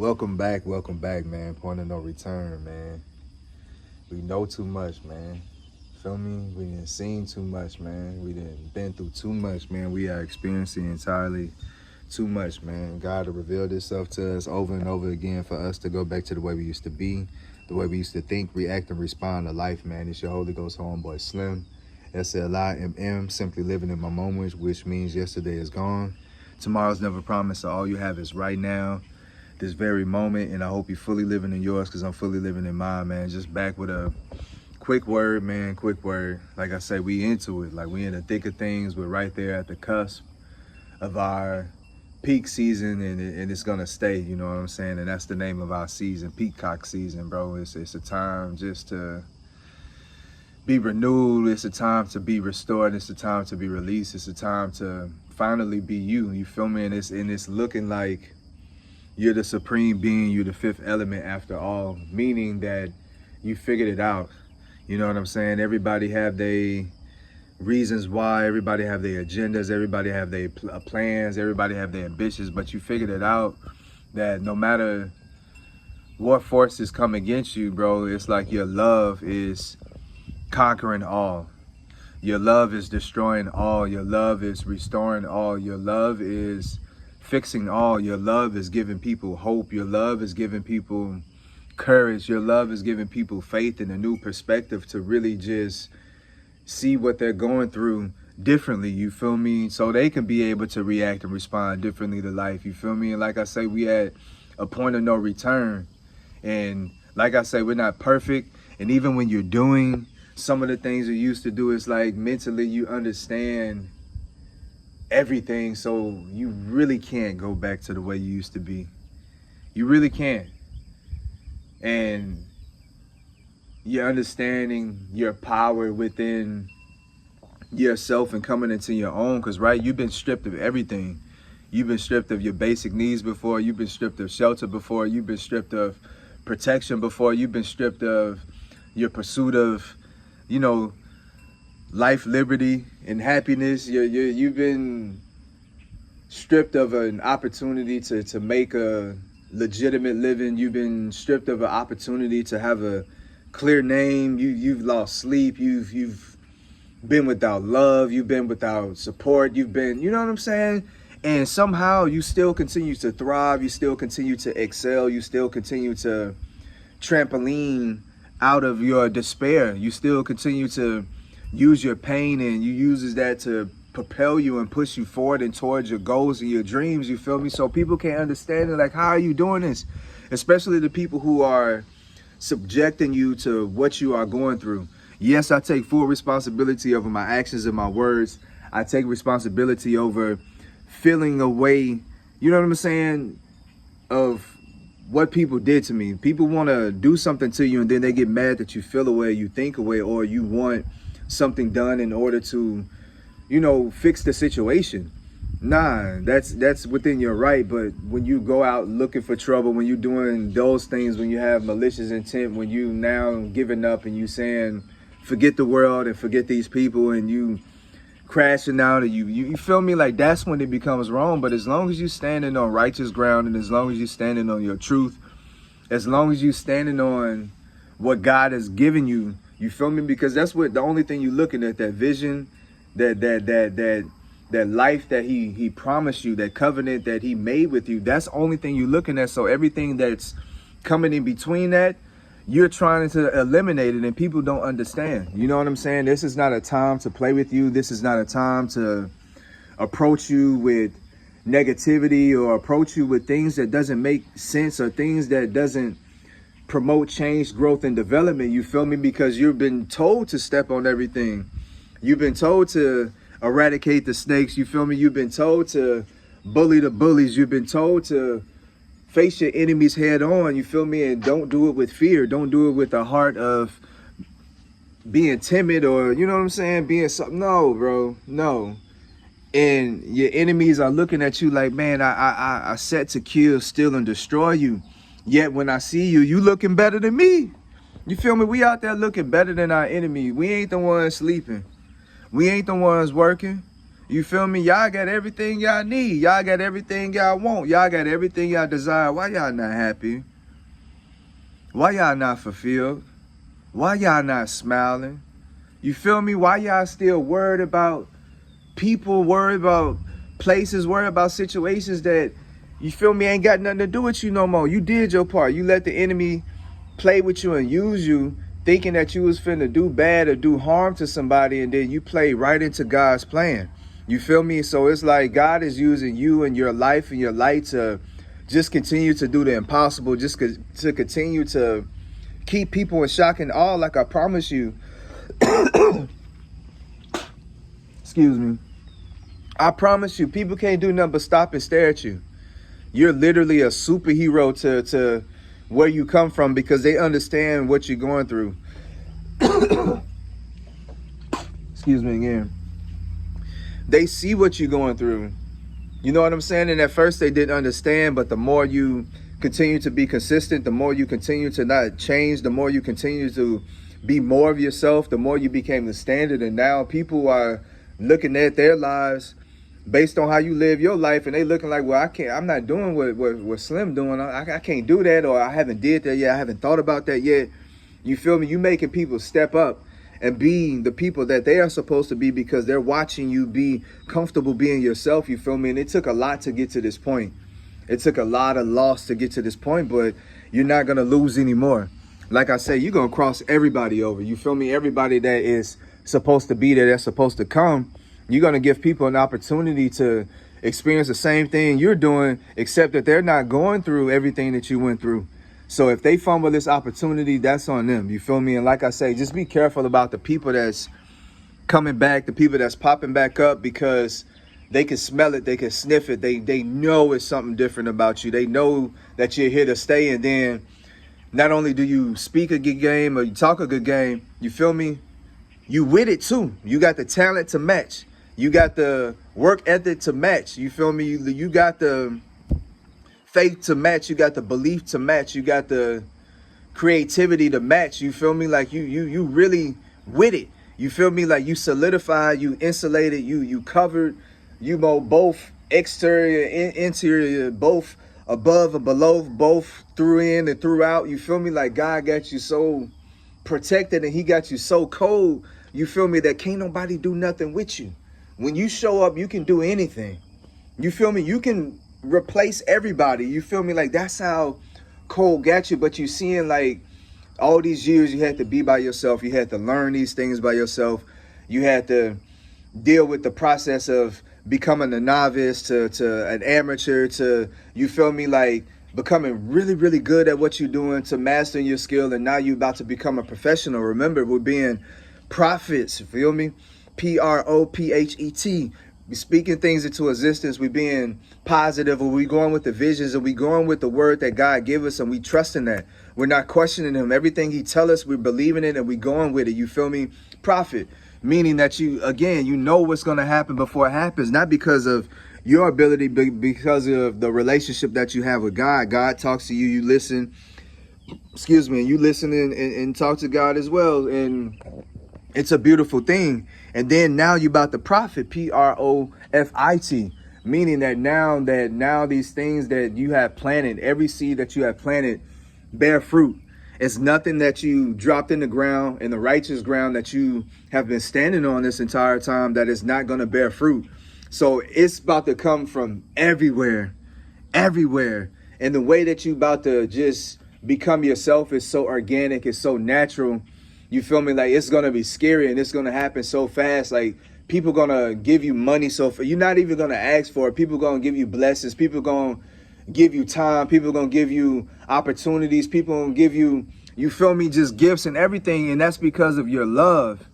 Welcome back, man. Point of no return, man. We know too much, man. Feel me? We done seen too much, man. We done been through too much, man. We are experiencing entirely too much, man. God has revealed Himself to us over and over again for us to go back to the way we used to be, the way we used to think, react, and respond to life, man. It's your Holy Ghost homeboy Slim, SLIMM, simply living in my moments, which means yesterday is gone. Tomorrow's never promised, so all you have is right now, this very moment, and I hope you're fully living in yours because I'm fully living in mine, man. Just back with a quick word, man, quick word. Like I say, we into it. Like we in the thick of things. We're right there at the cusp of our peak season, and it's gonna stay, you know what I'm saying? And that's the name of our season, peacock season, bro. It's a time just to be renewed. It's a time to be restored. It's a time to be released. It's a time to finally be you. You feel me? And it's looking like you're the supreme being, you're the fifth element after all, meaning that you figured it out. You know what I'm saying? Everybody have their reasons why, everybody have their agendas, everybody have their plans, everybody have their ambitions, but you figured it out that no matter what forces come against you, bro, it's like your love is conquering all. Your love is destroying all. Your love is restoring all. Your love is fixing all. Your love is giving people hope. Your love is giving people courage. Your love is giving people faith and a new perspective to really just see what they're going through differently, you feel me? So they can be able to react and respond differently to life, you feel me? And like I say, we at a point of no return. And like I say, we're not perfect. And even when you're doing some of the things you used to do, it's like mentally you understand everything, so you really can't go back to the way you used to be. You really can't. And you're understanding your power within yourself and coming into your own, because right, you've been stripped of everything. You've been stripped of your basic needs before. You've been stripped of shelter before. You've been stripped of protection before. You've been stripped of your pursuit of, you know, life, liberty, and happiness. You've been stripped of an opportunity to make a legitimate living. You've been stripped of an opportunity to have a clear name. You've lost sleep. You've been without love. You've been without support. You've been, you know what I'm saying? And somehow you still continue to thrive. You still continue to excel. You still continue to trampoline out of your despair. You still continue to use your pain, and you uses that to propel you and push you forward and towards your goals and your dreams, you feel me? So people can't understand it, like, how are you doing this? Especially the people who are subjecting you to what you are going through. Yes, I take full responsibility over my actions and my words. I take responsibility over feeling a way, you know what I'm saying, of what people did to me. People want to do something to you and then they get mad that you feel a way, you think a way, or you want something done in order to, you know, fix the situation. Nah, that's within your right. But when you go out looking for trouble, when you're doing those things, when you have malicious intent, when you now giving up and you saying forget the world and forget these people, and you crashing out, and you feel me, like, that's when it becomes wrong. But as long as you standing on righteous ground, and as long as you standing on your truth, as long as you standing on what God has given you, you feel me? Because that's what the only thing you're looking at, that vision, that life that he promised you, that covenant that he made with you. That's the only thing you're looking at. So everything that's coming in between that, you're trying to eliminate it, and people don't understand. You know what I'm saying? This is not a time to play with you. This is not a time to approach you with negativity or approach you with things that doesn't make sense or things that doesn't promote change, growth, and development, you feel me? Because you've been told to step on everything. You've been told to eradicate the snakes, you feel me? You've been told to bully the bullies. You've been told to face your enemies head on, you feel me? And don't do it with fear. Don't do it with a heart of being timid, or, you know what I'm saying, being something. No, bro, no. And your enemies are looking at you like, man, I set to kill, steal, and destroy you. Yet when I see you, you looking better than me. You feel me? We out there looking better than our enemy. We ain't the ones sleeping. We ain't the ones working. You feel me? Y'all got everything y'all need. Y'all got everything y'all want. Y'all got everything y'all desire. Why y'all not happy? Why y'all not fulfilled? Why y'all not smiling? You feel me? Why y'all still worried about people, worried about places, worried about situations that, you feel me, ain't got nothing to do with you no more? You did your part. You let the enemy play with you and use you, thinking that you was finna do bad or do harm to somebody, and then you play right into God's plan. You feel me? So it's like God is using you and your life and your light to just continue to do the impossible, just to continue to keep people in shock and awe, like I promise you. Excuse me. I promise you, people can't do nothing but stop and stare at you. You're literally a superhero to where you come from, because they understand what you're going through. Excuse me again. They see what you're going through. You know what I'm saying? And at first they didn't understand, but the more you continue to be consistent, the more you continue to not change, the more you continue to be more of yourself, the more you became the standard. And now people are looking at their lives based on how you live your life, and they looking like, well, I'm not doing what Slim doing. I can't do that, or I haven't did that yet. I haven't thought about that yet. You feel me? You making people step up and being the people that they are supposed to be, because they're watching you be comfortable being yourself. You feel me? And it took a lot to get to this point. It took a lot of loss to get to this point, but you're not going to lose anymore. Like I say, you're going to cross everybody over. You feel me? Everybody that is supposed to be there, that's supposed to come, you're going to give people an opportunity to experience the same thing you're doing, except that they're not going through everything that you went through. So if they fumble this opportunity, that's on them. You feel me? And like I say, just be careful about the people that's coming back, the people that's popping back up, because they can smell it, they can sniff it. They know it's something different about you. They know that you're here to stay. And then not only do you speak a good game or you talk a good game, you feel me? You with it too. You got the talent to match. You got the work ethic to match. You feel me? You got the faith to match. You got the belief to match. You got the creativity to match. You feel me? Like you really with it. You feel me? Like you solidified, you insulated, you covered, you know, both exterior and interior, both above and below, both through in and throughout. You feel me? Like God got you so protected and he got you so cold. You feel me? That can't nobody do nothing with you. When you show up, you can do anything. You feel me? You can replace everybody. You feel me? Like that's how cold got you. But you seeing like all these years you had to be by yourself. You had to learn these things by yourself. You had to deal with the process of becoming a novice to an amateur to, you feel me, like becoming really, really good at what you're doing, to mastering your skill. And now you're about to become a professional. Remember, we're being prophets. You feel me? Prophet. We speaking things into existence. We being positive, or we going with the visions, and we going with the word that God give us, and we trusting that. We're not questioning him. Everything he tell us, we're believing it, and we going with it. You feel me? Prophet, meaning that you, again, you know what's going to happen before it happens, not because of your ability, but because of the relationship that you have with God. God talks to you, you listen, excuse me, and you listen and talk to God as well. And it's a beautiful thing. And then now you about to profit, Profit, meaning that now these things that you have planted, every seed that you have planted, bear fruit. It's nothing that you dropped in the ground, in the righteous ground that you have been standing on this entire time, that is not going to bear fruit. So it's about to come from everywhere. And the way that you about to just become yourself is so organic, it's so natural. You feel me? Like it's going to be scary, and it's going to happen so fast. Like people going to give you money. So you're not even going to ask for it. People going to give you blessings. People going to give you time. People going to give you opportunities. People going to give you, you feel me, just gifts and everything. And that's because of your love.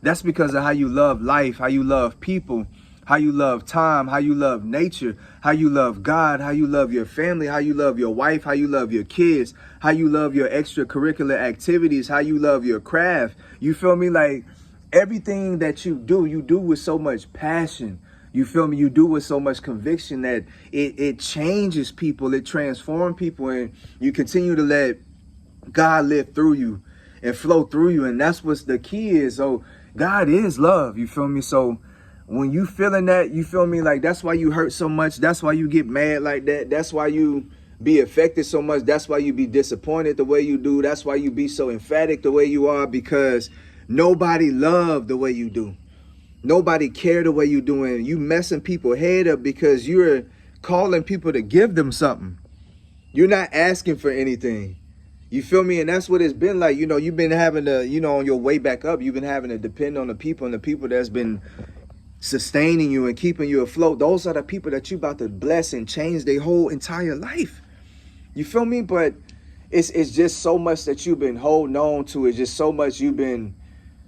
That's because of how you love life, how you love people, how you love time, how you love nature, how you love God, how you love your family, how you love your wife, how you love your kids, how you love your extracurricular activities, how you love your craft. You feel me? Like everything that you do with so much passion. You feel me? You do with so much conviction that it changes people, it transforms people, and you continue to let God live through you and flow through you. And that's what's the key is. So God is love. You feel me? So when you feeling that, you feel me, like that's why you hurt so much. That's why you get mad like that. That's why you be affected so much. That's why you be disappointed the way you do. That's why you be so emphatic the way you are, because nobody love the way you do. Nobody care the way you doing. You messing people head up because you're calling people to give them something. You're not asking for anything. You feel me? And that's what it's been like. You know, you've been having to, you know, on your way back up, you've been having to depend on the people, and the people that's been sustaining you and keeping you afloat. Those are the people that you about to bless and change their whole entire life. You feel me? But it's just so much that you've been holding on to. It's just so much you've been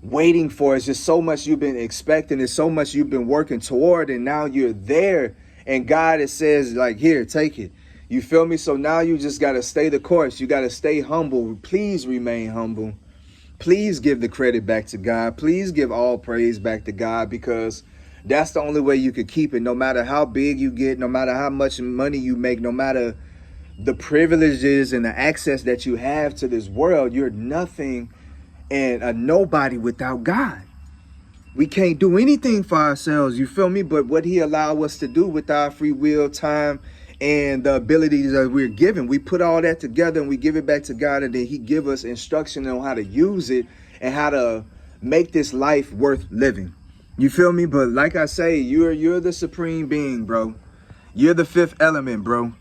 waiting for. It's just so much you've been expecting. It's so much you've been working toward, and now you're there, and God, it says, like, here, take it. You feel me? So now you just got to stay the course. You got to stay humble. Please remain humble. Please give the credit back to God. Please give all praise back to God, because that's the only way you could keep it. No matter how big you get, no matter how much money you make, no matter the privileges and the access that you have to this world, you're nothing and a nobody without God. We can't do anything for ourselves, you feel me? But what he allowed us to do with our free will, time, and the abilities that we're given, we put all that together and we give it back to God, and then he give us instruction on how to use it and how to make this life worth living. You feel me? But like I say, you're the supreme being, bro. You're the fifth element, bro.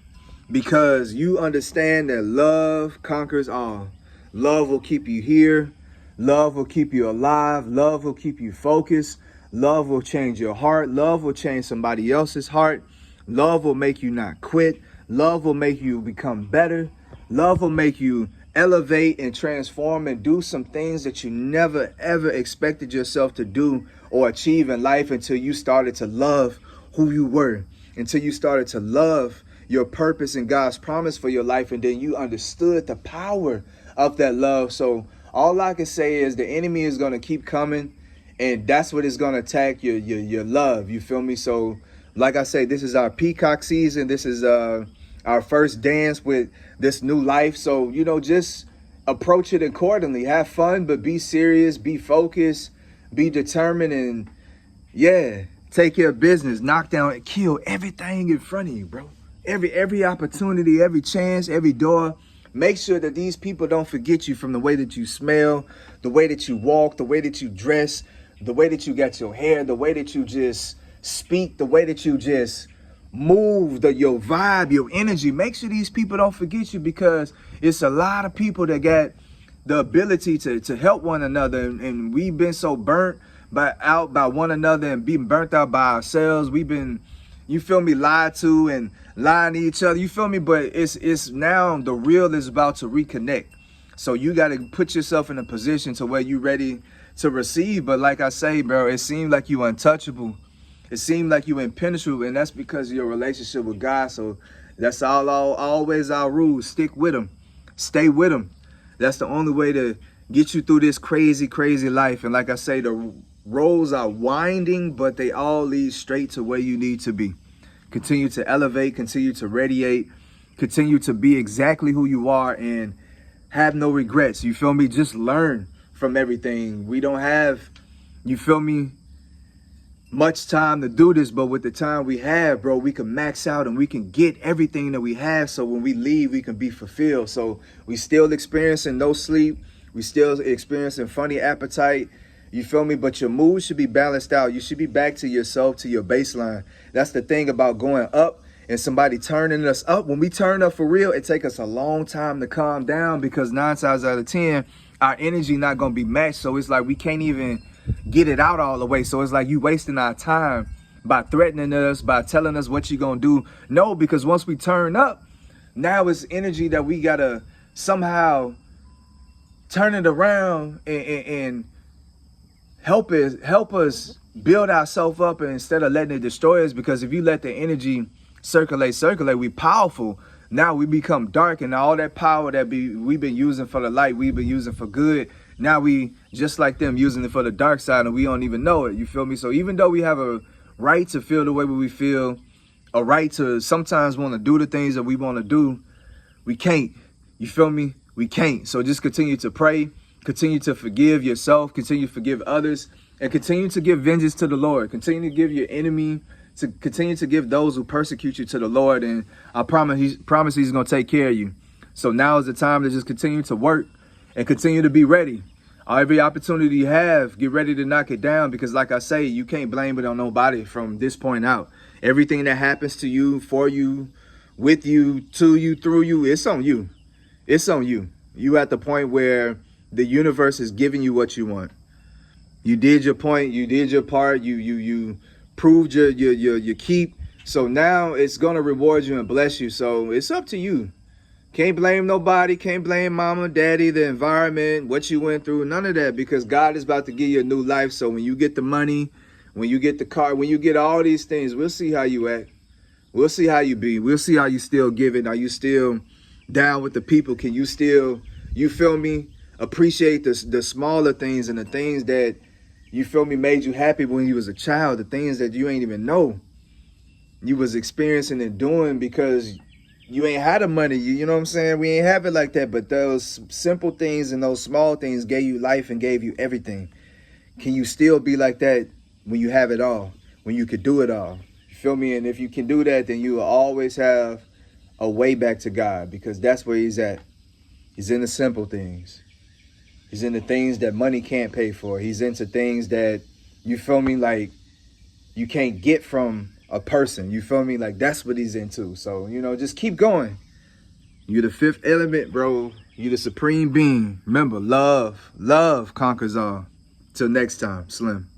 Because you understand that love conquers all. Love will keep you here. Love will keep you alive. Love will keep you focused. Love will change your heart. Love will change somebody else's heart. Love will make you not quit. Love will make you become better. Love will make you elevate and transform and do some things that you never, ever expected yourself to do or achieve in life, until you started to love who you were, until you started to love your purpose and God's promise for your life, and then you understood the power of that love. So all I can say is the enemy is going to keep coming, and that's what is going to attack your love. You feel me? So like I say, this is our peacock season. This is our first dance with this new life. So, you know, just approach it accordingly. Have fun, but be serious, be focused, be determined, and yeah, take care of business. Knock down and kill everything in front of you, bro. Every opportunity, every chance, every door. Make sure that these people don't forget you from the way that you smell, the way that you walk, the way that you dress, the way that you got your hair, the way that you just speak, the way that you just move, your vibe, your energy. Make sure these people don't forget you, because it's a lot of people that got the ability to help one another, and we've been so burnt out by one another and being burnt out by ourselves. We've been, you feel me, lied to and lying to each other, you feel me? But it's now the real is about to reconnect. So you got to put yourself in a position to where you ready to receive. But like I say, bro, it seemed like you untouchable. It seemed like you impenetrable, and that's because of your relationship with God. So that's always our rules. Stick with him. Stay with him. That's the only way to get you through this crazy, crazy life. And like I say, the roads are winding, but they all lead straight to where you need to be. Continue to elevate, continue to radiate, continue to be exactly who you are, and have no regrets. You feel me? Just learn from everything. We don't have, you feel me, much time to do this, but with the time we have, bro, we can max out and we can get everything that we have, so when we leave, we can be fulfilled. So we still experiencing no sleep. We still experiencing funny appetite. You feel me? But your mood should be balanced out. You should be back to yourself, to your baseline. That's the thing about going up and somebody turning us up. When we turn up for real, it takes us a long time to calm down, because 9 times out of 10, our energy not going to be matched. So it's like we can't even get it out all the way. So it's like you wasting our time by threatening us, by telling us what you're going to do. No, because once we turn up, now it's energy that we got to somehow turn it around and help us build ourselves up, and instead of letting it destroy us. Because if you let the energy circulate, we powerful. Now we become dark, and all that power that we've been using for the light, we've been using for good. Now we, just like them, using it for the dark side, and we don't even know it. You feel me? So even though we have a right to feel the way we feel, a right to sometimes want to do the things that we want to do, we can't. You feel me? We can't. So just continue to pray, continue to forgive yourself, continue to forgive others, And continue to give vengeance to the Lord. Continue to give your enemy, to continue to give those who persecute you to the Lord. And I promise he's going to take care of you. So now is the time to just continue to work and continue to be ready. Every opportunity you have, get ready to knock it down, because like I say, you can't blame it on nobody from this point out. Everything that happens to you, for you, with you, to you, through you, it's on you. It's on you. You at the point where the universe is giving you what you want. You did your point, you did your part, you proved your keep. So now it's gonna reward you and bless you. So it's up to you. Can't blame nobody, can't blame mama, daddy, the environment, what you went through, none of that, because God is about to give you a new life. So when you get the money, when you get the car, when you get all these things, we'll see how you act. We'll see how you be. We'll see how you still giving. Are you still down with the people? Can you still, you feel me, appreciate the smaller things and the things that, you feel me, made you happy when you was a child, the things that you ain't even know you was experiencing and doing because you ain't had the money. You know what I'm saying? We ain't have it like that, but those simple things and those small things gave you life and gave you everything. Can you still be like that when you have it all, when you could do it all? You feel me? And if you can do that, then you will always have a way back to God, because that's where he's at. He's in the simple things. He's in the things that money can't pay for. He's into things that, you feel me, like you can't get from a person. You feel me? Like that's what he's into. So, you know, just keep going. You're the fifth element, bro. You're the supreme being. Remember, love conquers all. Till next time, Slim.